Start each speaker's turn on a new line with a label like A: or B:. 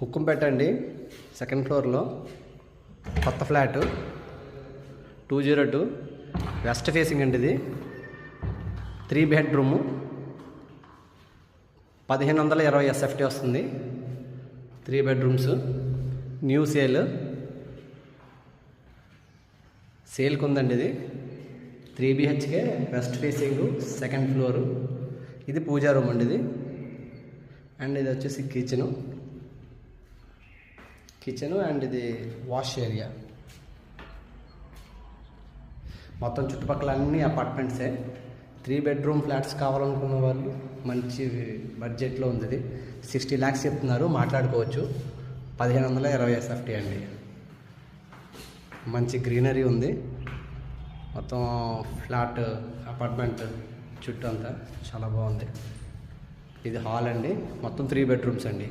A: హుక్కుంపేట అండి, సెకండ్ ఫ్లోర్లో కొత్త ఫ్లాట్ 202 వెస్ట్ ఫేసింగ్ అండి. ఇది 3 బెడ్రూము 1520 ఎస్ఎఫ్టీ వస్తుంది. 3 బెడ్రూమ్స్ న్యూ సేల్కి ఉందండి. ఇది 3 BHK west facing second floor. ఇది పూజా రూమ్ అండి. ఇది అండ్ ఇది వచ్చేసి కిచెను అండ్ ఇది వాష్ ఏరియా. మొత్తం చుట్టుపక్కల అన్ని అపార్ట్మెంట్సే. 3 బెడ్రూమ్ ఫ్లాట్స్ కావాలనుకున్న వాళ్ళు మంచి బడ్జెట్లో ఉంది. ఇది 60 lakhs చెప్తున్నారు, మాట్లాడుకోవచ్చు. 1520 ఎస్ఎఫ్టీ అండి. మంచి గ్రీనరీ ఉంది. మొత్తం ఫ్లాట్ అపార్ట్మెంట్ చుట్టూ అంతా చాలా బాగుంది. ఇది హాల్ అండి. మొత్తం 3 బెడ్రూమ్స్ అండి.